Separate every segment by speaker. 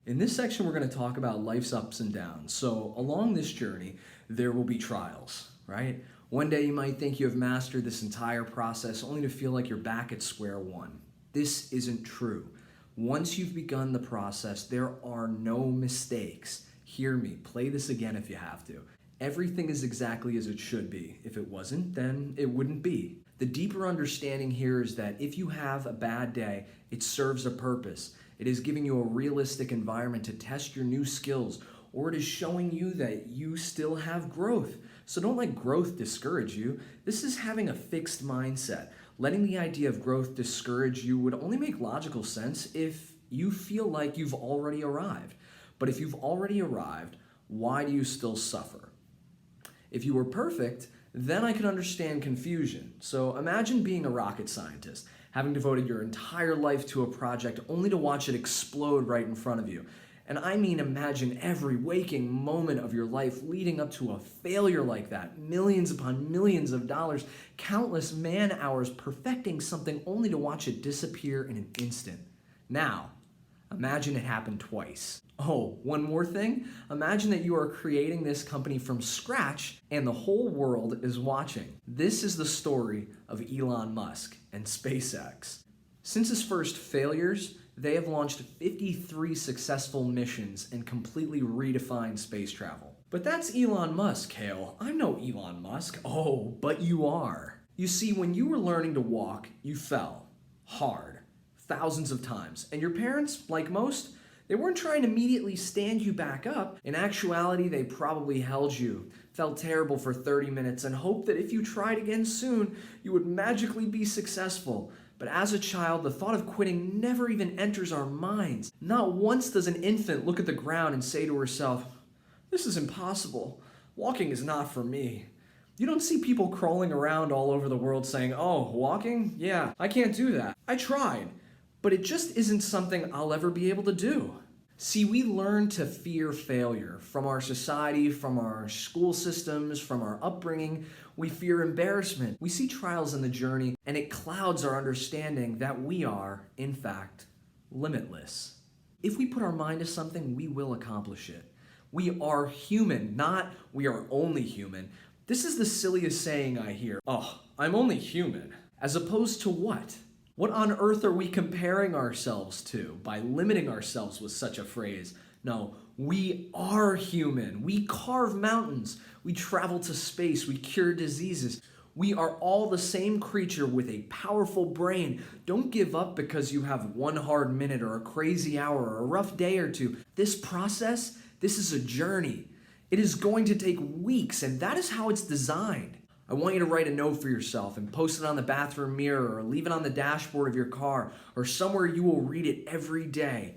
Speaker 1: In this section, we're going to talk about life's ups and downs. So along this journey, there will be trials, right? One day you might think you have mastered this entire process only to feel like you're back at square one. This isn't true. Once you've begun the process, there are no mistakes. Hear me, play this again if you have to. Everything is exactly as it should be. If it wasn't, then it wouldn't be. The deeper understanding here is that if you have a bad day, it serves a purpose. It is giving you a realistic environment to test your new skills, or it is showing you that you still have growth. So don't let growth discourage you. This is having a fixed mindset. Letting the idea of growth discourage you would only make logical sense if you feel like you've already arrived. But if you've already arrived, why do you still suffer? If you were perfect, then I could understand confusion. So imagine being a rocket scientist, having devoted your entire life to a project only to watch it explode right in front of you. And I mean, imagine every waking moment of your life leading up to a failure like that. Millions upon millions of dollars, countless man hours perfecting something only to watch it disappear in an instant. Now, imagine it happened twice. Oh, one more thing. Imagine that you are creating this company from scratch and the whole world is watching. This is the story of Elon Musk and SpaceX. Since his first failures, they have launched 53 successful missions and completely redefined space travel. But that's Elon Musk, Hale. I'm no Elon Musk. Oh, but you are. You see, when you were learning to walk, you fell hard, thousands of times. And your parents, like most, they weren't trying to immediately stand you back up. In actuality, they probably held you, felt terrible for 30 minutes, and hoped that if you tried again soon, you would magically be successful. But as a child, the thought of quitting never even enters our minds. Not once does an infant look at the ground and say to herself, "This is impossible. Walking is not for me." You don't see people crawling around all over the world saying, "Oh, walking? Yeah, I can't do that. I tried, but it just isn't something I'll ever be able to do." See, we learn to fear failure from our society, from our school systems, from our upbringing. We fear embarrassment. We see trials in the journey, and it clouds our understanding that we are, in fact, limitless. If we put our mind to something, we will accomplish it. We are human, not we are only human. This is the silliest saying I hear. "Oh, I'm only human." As opposed to what? What on earth are we comparing ourselves to by limiting ourselves with such a phrase? No, we are human. We carve mountains. We travel to space. We cure diseases. We are all the same creature with a powerful brain. Don't give up because you have one hard minute or a crazy hour or a rough day or two. This process, this is a journey. It is going to take weeks, and that is how it's designed. I want you to write a note for yourself and post it on the bathroom mirror or leave it on the dashboard of your car or somewhere you will read it every day.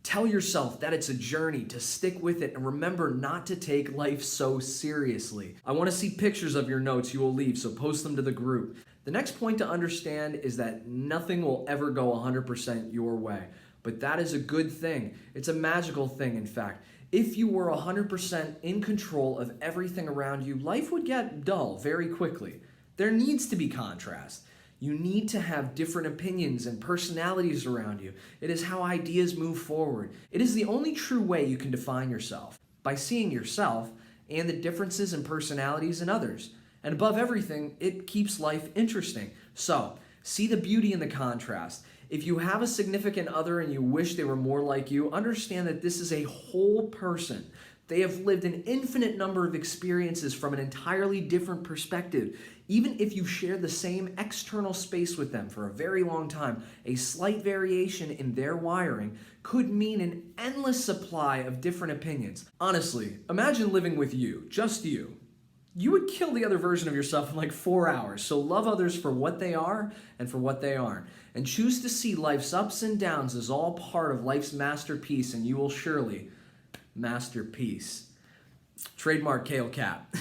Speaker 1: Tell yourself that it's a journey, to stick with it, and remember not to take life so seriously. I want to see pictures of your notes you will leave, so post them to the group. The next point to understand is that nothing will ever go 100% your way, but that is a good thing. It's a magical thing, in fact. If you were 100% in control of everything around you, life would get dull very quickly. There needs to be contrast. You need to have different opinions and personalities around you. It is how ideas move forward. It is the only true way you can define yourself, by seeing yourself and the differences in personalities in others. And above everything, it keeps life interesting. So, see the beauty in the contrast. If you have a significant other and you wish they were more like you, understand that this is a whole person. They have lived an infinite number of experiences from an entirely different perspective. Even if you share the same external space with them for a very long time, a slight variation in their wiring could mean an endless supply of different opinions. Honestly, imagine living with you, just you. You would kill the other version of yourself in like 4 hours. So love others for what they are and for what they aren't. And choose to see life's ups and downs as all part of life's masterpiece, and you will surely masterpiece. Trademark Kale Cap.